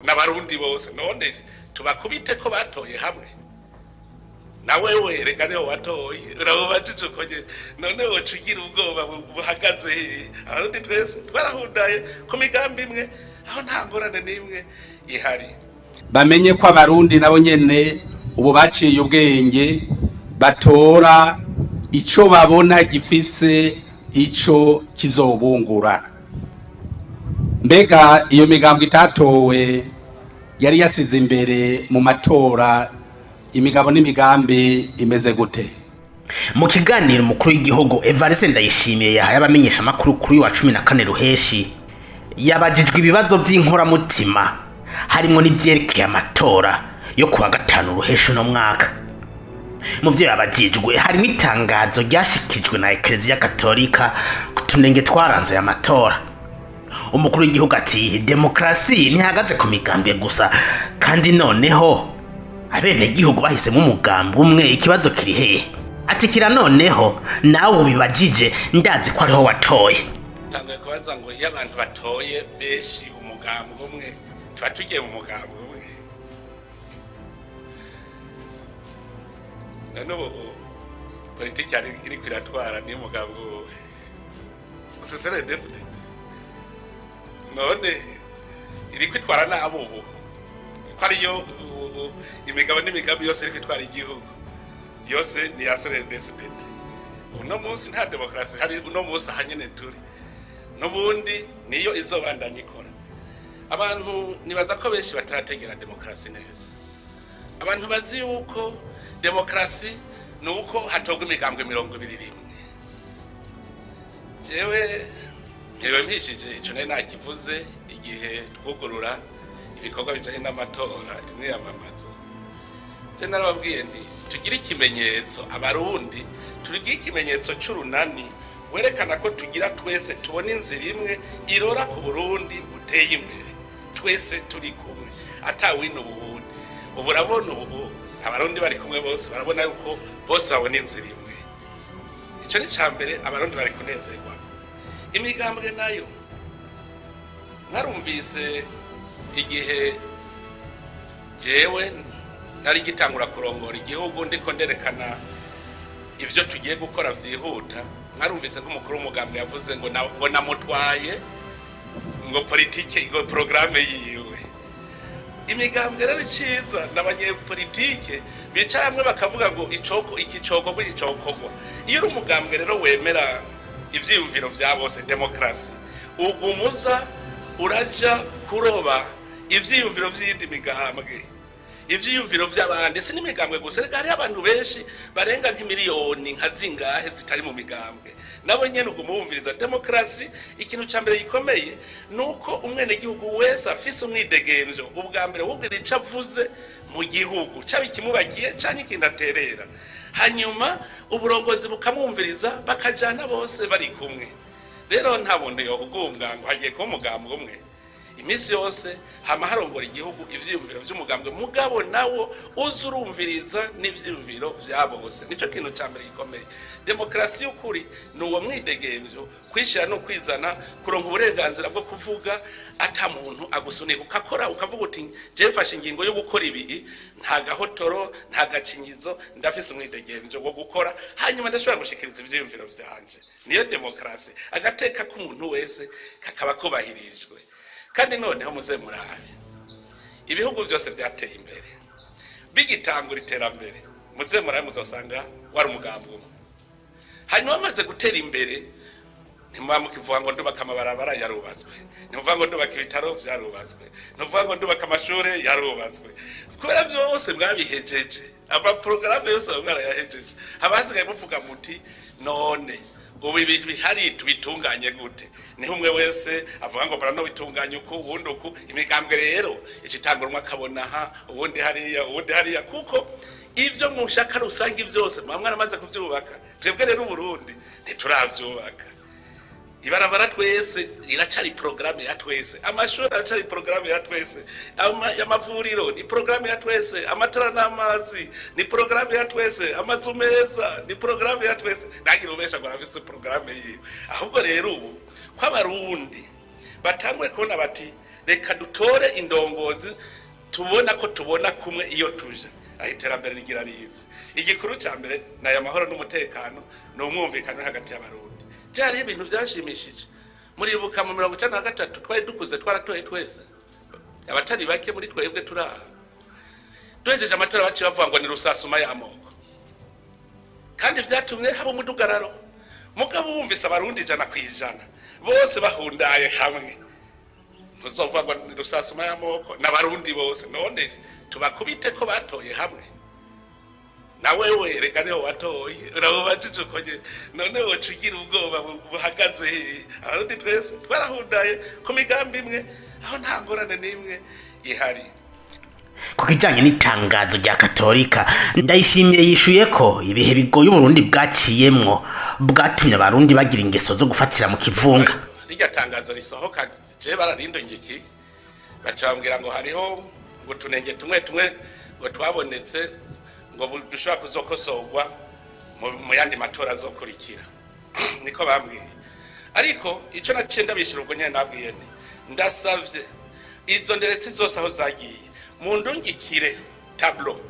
n'abarundi bose none tubakubite ko batoye hamwe nawe wereka niho watoye urabubajije ukonye none wocugira ubwoba buhagaze abarundi twese twarahundaye ku migambi imwe aho nta ngorane n'imwe ihari. Bamenye ko abarundi nabo nyene ubu baciye ubwenge batora ico babona gifise ico kizobungura. Mbega iyo migambo itatowe yari yasize imbere mu matora imigabo n'imigambi imeze gute? Mukiganiro mukuru w'igihugu Evariste Ndayishimiye yahaye abamenyeshamakuru kuri wa 14 Ruheshi yabajijwe ibibazo vy'inkoramutima harimo n'ivyerekeye amatora yo kuwa 5 Ruheshi no mwaka. Mu vyo yabajijwe harimo itangazo ryashikijwe na Eklezia Katolika kutunenge twaranze ya matora. Umukuru w'igihugu ati demokrasi ntihagaze ku migambi gusa kandi noneho abene gihugu bahisemo umugambi umwe ikibazo kiri hehe? Ati kira noneho nawe ubibajije ndazi ko ariho watoye. Tangaye kubaza ngo iyo abantu batoye beshi umugambi umwe tuba tugiye mu mugambi umwe. Nano politiki iri kwiratwara ni umugambi umwe. Usesere deputy none iri kwitwara nabo ubu ko ariyo imigabo n'imigambi yose iri kwitwara igihugu yose ni yasere defudete. Uno munsi nta demokrasi hari, uno munsi hanyene turi nubundi niyo izobandanya ikora. Abantu nibaza ko benshi batarategera demokrasi neza. Abantu bazi yuko demokrasi nuko hatogwa imigambwe 21. Jewe Niwe mpishije ico nari nakivuze igihe twugurura ibikorwa bijanye n'amatora imyamamazo. Je narababwiye nti tugira ikimenyetso abarundi turigira ikimenyetso c'urunani werekana ko tugira twese tubona inzira imwe irora ku Burundi buteye imbere twese turi kumwe atawino buhundi. Ubu urabona ubu abarundi bari kumwe bose barabona yuko bose babona inzira imwe. Ico ni cambere abarundi bari kunezerwa. Imigambwe nayo narumvise igihe jewe nari gitangura kurongora igihugu ndiko nderekana ivyo tugiye gukora vyihuta. Narumvise nk'umukuru w'umugambwe yavuze ngo namutwaye ngo politike ngo programme yiwe. Imigambwe rero ciza n'abanyepolitike bicara hamwe bakavuga ngo iki cokogwa. Iyo uri umugambwe rero wemera ivyiyumviro vya bose demokrasi ugumuza uraja kuroba ivyiyumviro vy'indi migambwe ivyiyumviro vy'abandi si n'imigambwe gusa rega hari abantu benshi barenga nk'imiliyoni nka zingahe zitari mu migambwe nabo nyene ugumumviriza demokrasi. Ikintu ca mbere gikomeye nuko umwene gihugu wese afise umwidegemvyo ubwa mbere wubwira ico avuze mu gihugu cabi kimubakiye canke kindaterera hanyuma uburongozi bukamwumviriza bakajana bose bari kumwe. Rero nta bundi yo kugumbwa ngo hagiye ko umugambo umwe imisi yose hama harongora igihugu ivyiyumviro vy'umugambwe mugabo nawo uzurumviriza n'ivyiyumviro vya bose. Nico kintu ca mbere gikomeye. Demokrasi y'ukuri nuwo mwidegemvyo kwishira no kwizana kuronka uburenganzira bwo kuvuga ata muntu agusunika ukakora ukavuga uti je mfashe ingingo yo gukora ibi nta gahotoro nta gacinyizo ndafise umwidegemvyo wo gukora hanyuma ndashobora gushikiriza ivyiyumviro vyanje. Niyo demokrasi agateka k'umuntu wese kakaba kubahirijwe. Kandi noneho muze murabe ibihugu vyose byateye imbere bigitangura iterambere muze murabe muzosanga wari umugambo umwe. Hanyuma bamaze gutera imbere ntimwa mukivuga ngo ndubaka amabarabara yarubatswe, ntimuvuga ngo ndubaka ibitaro vyarubatswe, ntimuvuga ngo ndubaka amashure yarubatswe. Kubera vyose mwabihejeje ama programme yose mwarayahejeje habasigaye muvuga muti none ubu bihari tubitunganye gute? Niho umwe wese avuga ngo barano bitunganye uko ubundi uko imigambwe rero icitangurwa akabona ha ubundi hariya kuko ivyo mushaka rusangi vyose mwamwe aramaze kuvyubaka. Twebwe rero Burundi ntituravyubaka. Ibarabara twese iracari programme ya twese, amashuri aracari programme ya twese, amavuriro ni programme ya twese, amatora n'amazi ni programme ya twese, amazu meza ni programme ya twese. Nagira ubesha ngo afise programme yiwe. Ahubwo rero ubu kwa Barundi batangwe kubona bati reka dutore indongozi tubona ko tubona kumwe iyo tuje aho iterambere rigira riza. Igikuru cya mbere ni aya mahoro n'umutekano n'umwumvikano hagati y'abarundi. Byari ibintu byashimishije. Muribuka mu 1993 twari dukuze twaratoye twese, abatari bake muri twebwe turaha duhejeje amatora baci bavuga ngo ni rusasuma y'amoko, kandi vyatumye haba umudugararo. Mugabo wumvise abarundi 100% bose bahundaye hamwe, ntuzovuga ngo ni rusasuma y'amoko n'abarundi bose. None tubakubite ko batoye hamwe, nawe we reka niho watoye urabubajije uko nye, none wocugira ubwoba buhagaze. Abarundi twese twarahundaye ku migambi imwe, aho nta ngorane n'imwe ihari. Ku kijanye n'itangazo rya Katolika, Ndayishimiye yishuye ko ibihe bigoye Burundi bwaciyemwo bwatumye abarundi bagira ingeso zo gufatira mu kivunga. Irya tangazo risohoka je bararindo ngiki bacambwira ngo hariho ngo tunenge tumwe ngo twabonetse ngo dushobora kuzokosorwa mu yandi matora azokurikira niko bambwiye. Ariko ico nacenda bishira ubwo nyene nabwiye nti ndasavye izo nderetse zose aho zagiye mu ndungikire tableau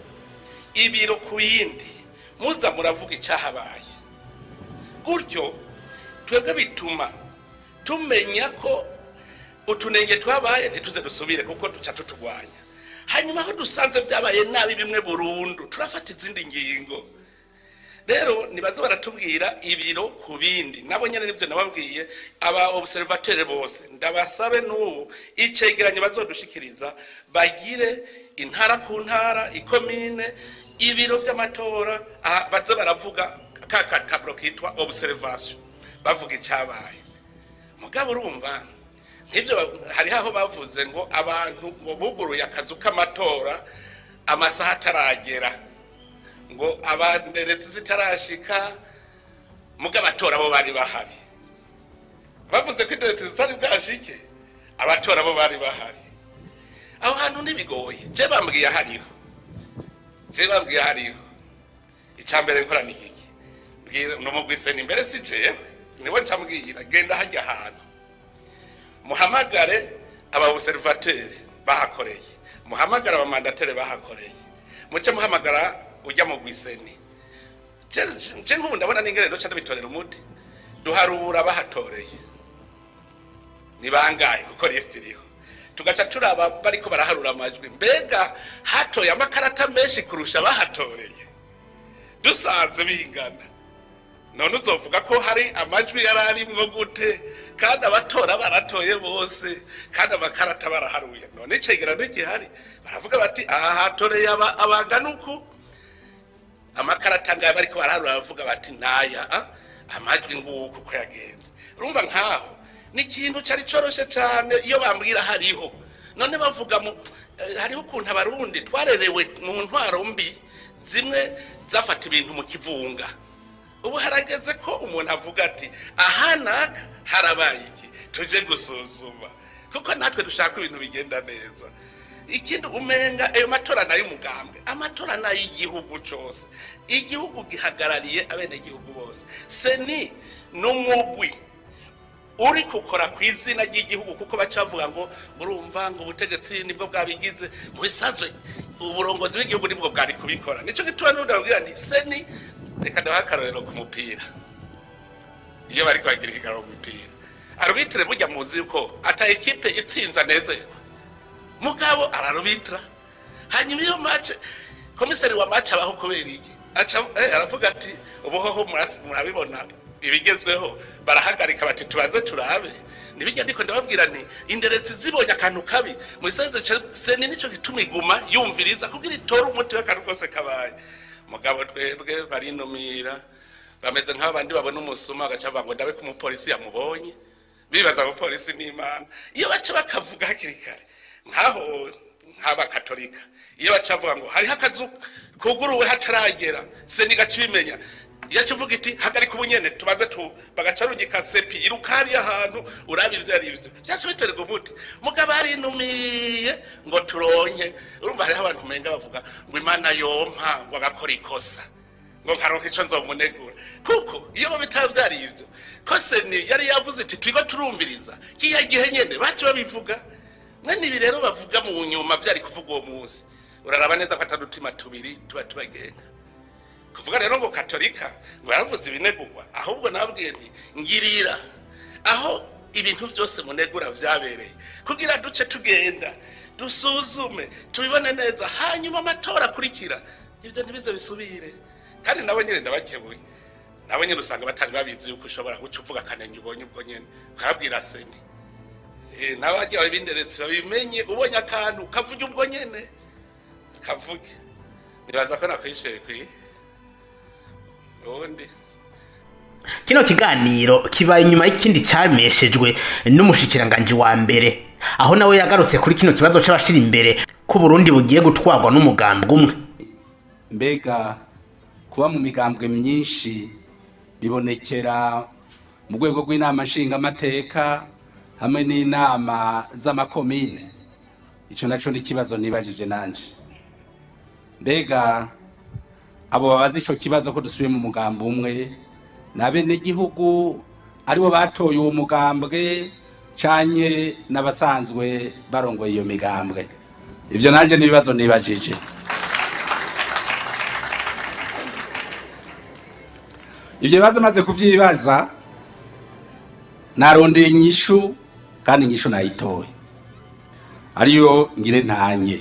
ibiro ku yindi muza muravuga icyahabaye, gutyo twebwe bituma tumenya ko utunenge twabaye ntituze dusubire kuko duca tutugwanya. Hanyuma aho dusanze vyabaye nabi bimwe burundu turafata izindi ngingo. Rero nibazo baratubwira ibiro ku bindi, nabo nyene nivyo nababwiye aba observateur bose ndabasabe n'ubu icegeranyo bazodushikiriza bagire intara ku ntara, ikomine, ibiro vy'amatora baze baravuga kaka tableau kitwa observation bavuga icyabaye. Mugabo urumva nivyo hari aho bavuze ngo abantu ngo buguruye akazu k'amatora amasaha ataragera, ngo abanderetse zitarashika, muga abatora bo bari bahari. Bavuze ko inderetse zitari bwashike, abatora bo bari bahari. Aho hantu nibigoye. Je bambwiye hariho icambere nkora n'igiki mbwira no mugwise ni mbere si je niwe ncambwira genda hajya ahantu muhamagare aba observateur bahakoreye, muhamagara aba mandatare bahakoreye, muce muhamagara ujya mu gwiseni. Je nk'ubu ndabona n'ingere ndo cyane bitorera umuti duharura bahatoreye ni bangaye kuko list iriho, tugaca turaba bariko baraharura amajwi mbega hatoye amakarata menshi kurusha bahatoreye, dusanze bingana. None uzovuga ko hari amajwi yararimwo gute kandi abatora baratoye bose kandi amakarata baraharuye? None icegera n'igihari baravuga bati aha hatoreye abaganuku, amakarata ngaye bariko baraharura bavuga bati naya amajwi nguko ko yagenze. Urumva nkaho ni ikintu cyari coroshe cyane iyo bambwira hariho. None bavuga hariho ukuntu abarundi twarerewe mu ntwaro mbi zimwe zafata ibintu mu kivunga. Ubu harageze ko umuntu avuga ati aha naka harabaye iki tuje gusuzuma, kuko natwe dushaka ibintu bigenda neza. Ikindi umenga ayo matora nayo umugambi, amatora nayo igihugu cyose, igihugu gihagarariye abene igihugu bose. Seni n'umugwi uri kukora ku izina ry'igihugu, kuko bacavuga ngo urumva ngo ubutegetsi nibwo bwabigize, mu bisanzwe uburongozi bw'igihugu nibwo bwari kubikora. Nico gituma n'undabwira nti seni reka ndabakarorero ku mupira, iyo bari kwagira ikigaro mu mupira arubitire burya muzi yuko ata ekipe itsinza nezerwa, mugabo ararubitra. Hanyuma iyo match komisari wa match abaho kubera iki aravuga ati ubuhoho murabibona ibigezweho, barahagarika bati tubanze turabe. Nibijya ndiko ndababwira nti inderetse zibonye akantu kabi mu isanze seni nico gituma iguma yumviriza kugira itora umuti w'akantu kose kabaye. Mugabo twebwe barinumira bameze nk'abandi babona umusuma agacava ngo ndabe ku mupolisi yamubonye, bibaza ko polisi n'Imana. Iyo bace bakavuga hakiri kare nkaho nk'aba Katolika, iyo bacavuga ngo hari hakazu kuguruwe hataragera seni gacibimenya, yakivuga iti hagarika ubunyene tubaze bagacarugika sepi irukari ahantu urabi ivyo ari ivyo cyacu biterwa umuti. Mugabo arinumiye ngo turonke. Urumva hari abantu menga bavuga ngo Imana yompa ngo agakora ikosa ngo nkaronka ico nzomunegura, kuko iyo babitaba vyari ivyo ko seni yari yavuze iti twigo turumviriza kiya gihe nyene bacu babivuga mwene ibi rero bavuga mu nyuma vyari kuvuga uwo munsi uraraba neza ko atadutima tubiri tuba tubagenga kuvuga rero ngo katolika ngo yaravuze ibinegurwa ahubwo nababwiye nti ngirira aho ibintu byose munegura vyabereye kugira duce tugenda dusuzume tubibone neza hanyuma amatora akurikira ivyo ntibizo bisubire kandi nabo nyene ndabakebuye nabo nyene usanga batari babizi yuko ushobora guca uvuga kanenye ubonye ubwo nyene ukabwira seni n'abagiye babinderetse babimenye ubonye akantu kavuge ubwo nyene kavuge nibaza ko nakwishyuye kwi ubundi kino kiganiro kibaye inyuma y'ikindi cyameshejwe n'umushikiranganje wa mbere aho nawe yagarutse kuri kino kibazo c'abashira imbere ko Burundi bugiye gutwarwa n'umugambwe umwe. Mbega kuba mu migambwe myinshi bibonekera mu rwego rw'inama nshingamateka hamwe n'inama z'amakomine, ico naco ni kibazo nibajije nanje. Mbega abo babazi ico kibazo ko dusubiye mu mugambwe umwe nabenegihugu aribo batoye uwo mugambwe canke n'abasanzwe barongoye iyo migambwe? Ivyo nanje nibibazo nibajije. Ivyo bibazo maze kuvyibaza narondeye inyishu kandi inyishu nayitoye ariyo ngire ntanye.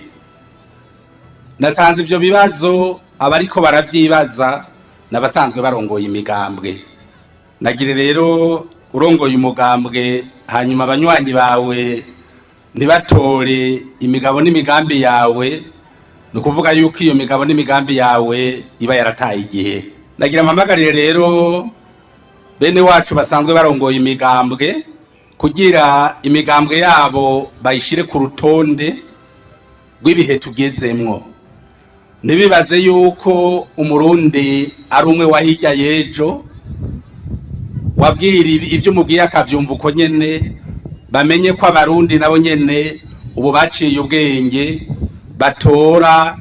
Nasanze ivyo bibazo abariko baravyibaza n'abasanzwe barongoye imigambwe. Nagire rero urongoye umugambwe hanyuma abanywanyi bawe ntibatore imigabo n'imigambi yawe, no kuvuga yuko iyo migabo n'imigambi yawe iba yarataye igihe. Nagira mpamagarire rero bene wacu basanzwe barongoye imigambwe kugira imigambwe yabo bayishire ku rutonde rw'ibihe tugezemwo. Nibibaze yuko umurundi ari umwe wahirya yejo wabwira ivyo mugiye akavyumva uko nyene, bamenye ko abarundi nabo nyene ubu baciye ubwenge batora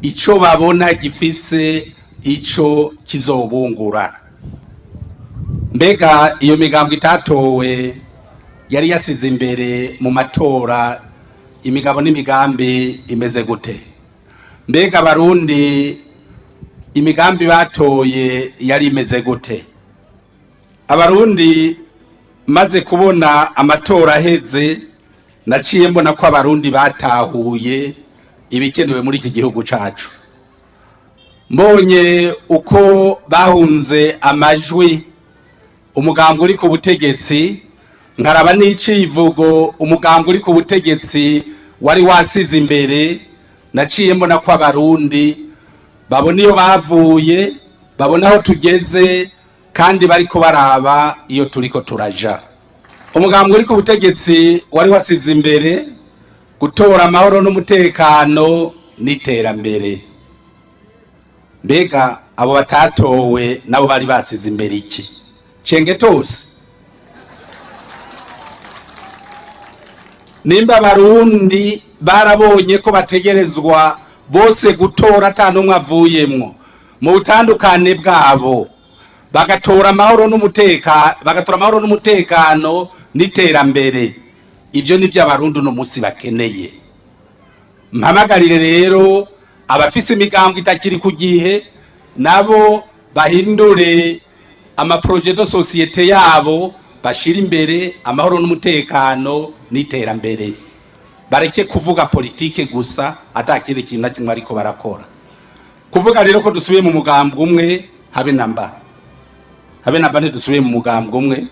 ico babona gifise ico kizobungura. Mbega iyo migambwe itatowe yari yasize imbere mu matora imigabo n'imigambi imeze gute? Mbega abarundi imigambi batoye yari imeze gute? Abarundi maze kubona amatora aheze naciye mbona ko abarundi batahuye ibikenewe muri iki gihugu cacu. Mbonye uko bahunze amajwi umugambwe uri ku butegetsi, nkaraba n'icivugo umugambwe uri ku butegetsi wari wasize imbere, naciye mbona ko abarundi babona iyo bavuye, babona aho tugeze kandi bariko baraba iyo turiko turaja. Umugambwe uri ku butegetsi wari wasize imbere gutora amahoro n'umutekano n'iterambere. Mbega abo batatowe nabo bari basize imbere iki? Cengetose. Nimba abarundi barabonye ko bategerezwa bose gutora atanumwe avuyemwo mu butandukane bwabo, bagatora amahoro n'umutekano n'iterambere, ivyo nivyo abarundi no musi bakeneye. Mpamagarire rero abafise imigambwe itakiri ku gihe nabo bahindure amaprojet de societe yabo, bashira imbere amahoro n'umutekano n'iterambere. Bareke kuvuga politike gusa atakiri kintu na kimwe ariko barakora. Kuvuga rero ko dusubiye mu mugambwe umwe habe namba ntidusubiye mu mugambwe umwe,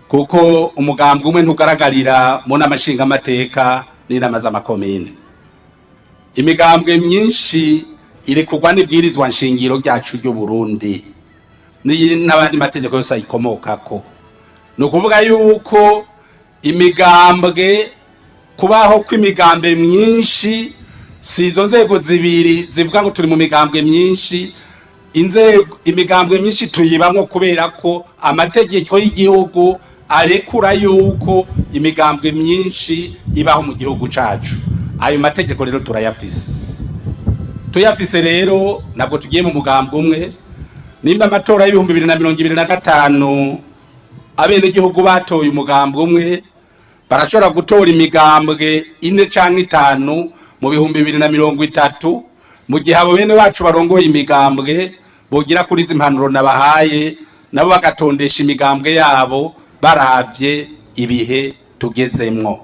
kuko umugambwe umwe ntugaragarira mu n'amashinga amateka n'inama z'amakomine. Imigambwe myinshi irekugwa n'ibwirizwa nshingiro ryacu ry'u Burundi n'abandi mategeko yose ayikomokako. No kuvuga yuko imigambwe kubaho kw'imigambwe myinshi sizo nzego zibiri zivuga ngo turi mu migambwe myinshi, imigambwe myinshi tuyibamwo kubera ko amategeko y'igihugu arekura yuko imigambwe myinshi ibaho mu gihugu cacu. Ayo mategeko rero tuyafise rero nabwo tugiye mu mugambwe umwe. Nimba amatora y'ibihumbi 2025 abene gihugu batoye umugambwe umwe, barashobora gutora imigambwe 4 canke 5 mu 2030 mu gihe abo bene wacu barongoye imigambwe bogira kuri impanuro nabahaye nabo bagatondesha imigambwe yabo baravye ibihe tugezemwo.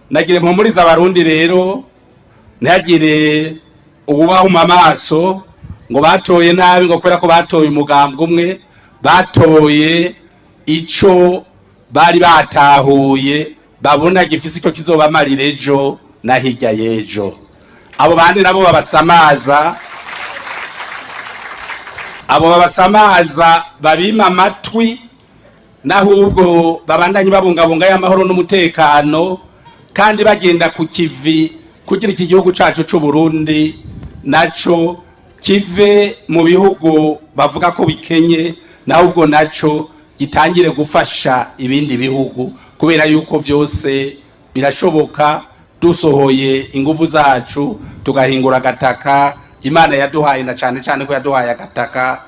Nagire mpumuriza abarundi rero ntihagire ububahuma amaso ngo batoye nabi ngo kubera ko batoye umugambwe umwe, batoye ico bari batahuye babona gifise icyo kizobamarira ejo na hirya y'ejo. Abo bandi nabo babasamaza, babima amatwi nahubwo babandanye babungabunga y'amahoro n'umutekano kandi bagenda ku kivi kugira iki gihugu cacu c'Uburundi naco kive mu bihugu bavuga ko bikenye, nahubwo naco gitangire gufasha ibindi bihugu kubera yuko vyose birashoboka dusohoye ingufu zacu tugahingura agataka Imana yaduhaye, na cyane cyane ko yaduhaye agataka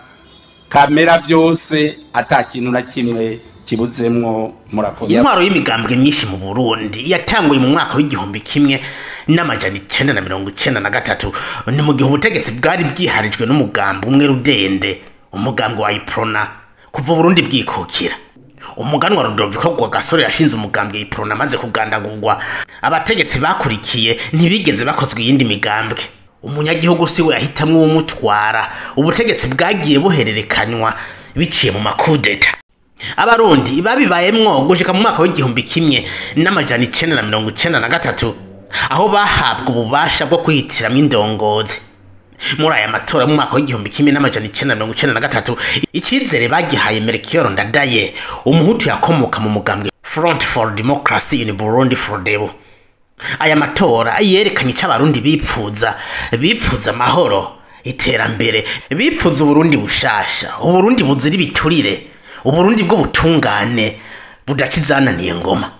kamera vyose atakintu na kimwe kibuzemwo. Murakoze. Intwaro y'imigambwe myinshi mu Burundi yatanguye mu mwaka w'igihumbi kimwe n'amajana 1993 ni mu gihe ubutegetsi bwari bwiharijwe n'umugambi umwe rudende, umugambi wa iprona kuva Burundi bwikukira. Umuganwa Rudoviko kwa gasore yashinze umugambi iprona maze kugandagurwa, abategetsi bakurikiye ntibigeze bakozwe yindi migambwe. Umunyagihugu siwe yahitamwe umutwara, ubutegetsi bwagiye buhererekanywa biciye mu makudeta. Abarundi babibayemwo gushika mu mwaka w'igihumbi kimwe n'amajana 1993 aho bahabwa ububasha bwo kwihitiramwo indongozi. Muri aya matora mu mwaka w'igihumbi kimwe n'amajana 1993 icizere bagihaye Melchior Ndadaye, umuhutu yakomoka mu mugambwe Front for Democracy in Burundi Frodebu. Aya matora yerekanye c'abarundi bipfuza amahoro, iterambere, bipfuza Uburundi bushasha, Uburundi buzira ibiturire, Uburundi bwo butungane budacizananiye ngoma.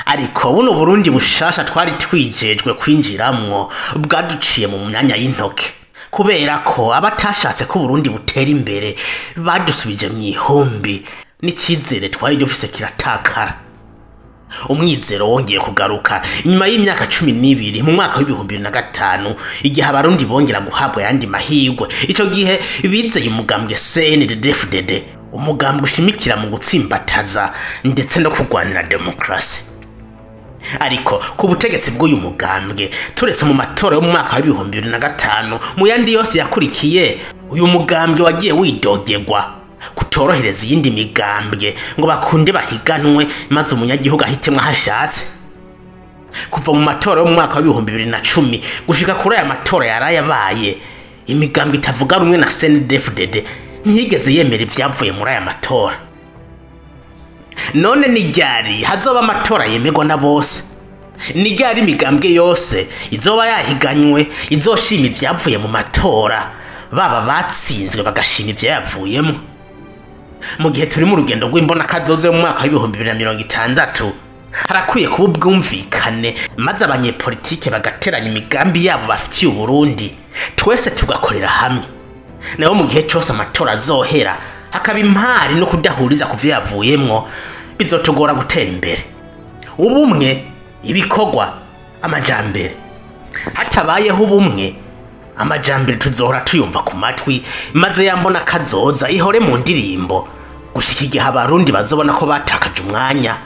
Ariko buno Burundi bushasha twari twijejwe kwinjiramwo bwaduciye mu myanya y'intoke, kubera ko abatashatse ko Burundi butera imbere badusubije mu ihombi, n'icizere twari dufise kiratakara. Umwizero wongeye kugaruka nyuma y'imyaka 12 mu mwaka w'2005 igihe abarundi bongera guhabwa yandi mahirwe. Ico gihe bizeye umugambwe CNDD-FDD, umugambwe ushimikira mu gutsimbataza ndetse no kurwanira demokrasi. Ariko ku butegetsi bw'uyu mugambwe turetse mu matora yo mu mwaka wa 2005 mu yandi yose yakurikiye, uyu mugambwe wagiye widogerwa kutorohereza yindi migambwe ngo bakunde bahiganwe maze umunyagihugu ahitemwe hashatse. Kuva mu matora yo mu mwaka wa 2010 gushika kuri aya matora yarayabaye, imigambwe itavuga rumwe na CNDD-FDD ntiyigeze yemera ivyavuye muri aya matora. None ni ryari hazoba amatora yemegwa na bose? Ni ryari imigambwe yose izoba yahiganywe izoshima ivyavuye mu matora, baba batsinzwe bagashima ivyavuyemo? Mu gihe turi mu rugendo rw'imbona kazoze mu mwaka wa 2060 harakwiye kuba ubwumvikane maze abanyepolitike bagateranya imigambi yabo bafitiye Uburundi, twese tugakorera hamwe. Naho mu gihe cyose amatora azohera hakaba impari no kudahuriza ku vyavuyemwo, bizotugora gutera imbere. Ubumwe, ibikorwa, amajambere. Hatabayeho ubumwe, amajambere tuzohora tuyumva ku matwi maze yambona kazoza ihore mu ndirimbo, gushika igihe abarundi bazobona ko batakaje umwanya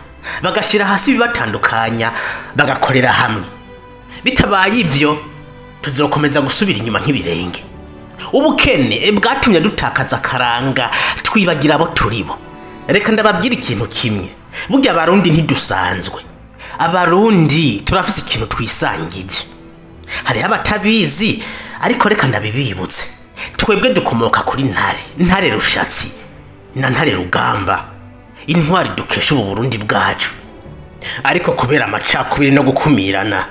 bagashira hasi bibatandukanya bagakorera hamwe. Bitabaye ivyo tuzokomeza gusubira inyuma nk'ibirenge. Ubukene bwatumye dutakaza karanga twibagira abo turibo. Reka ndababwira ikintu kimwe, burya abarundi ntidusanzwe. Abarundi turafise ikintu twisangije. Hari abatabizi ariko reka ndabibibutse. Twebwe dukomoka kuri ntare rushatsi na ntare rugamba, intwari dukesha ubu Burundi bwacu. Ariko kubera amacakubiri no gukumirana,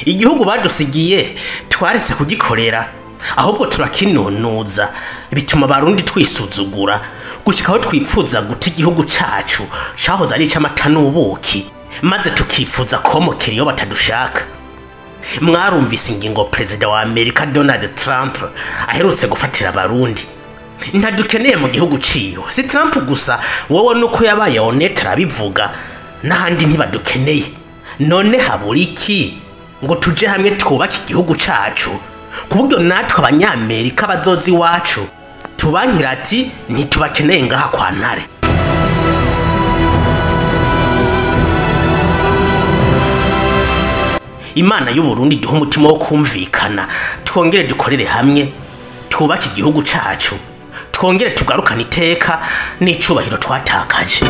igihugu badusigiye twaretse kugikorera, ahubwo turakinunuza, bituma abarundi twisuzugura gushika aho twipfuza guta igihugu cacu cahoze ari ic'amata n'ubuki, maze tukifuza komokera iyo batadushaka. Mwarumvise ingingo Perezida wa Amerika Donald Trump aherutse gufatira abarundi. Ntadukeneye mu gihugu ciyo, si Trump gusa, wowe nuko yabaye honnête arabivuga, n'ahandi ntibadukeneye. None habura iki ngo tuje hamwe twubake igihugu cacu ku buryo natwe abanyamerika bazozi iwacu tubankira ati ntitubakeneye ngaha kwa ntare. Imana y'u Burundi duha umutima wo kumvikana, twongere dukorere hamwe twubake igihugu cacu, twongere tugarukane iteka n'icubahiro twatakaje.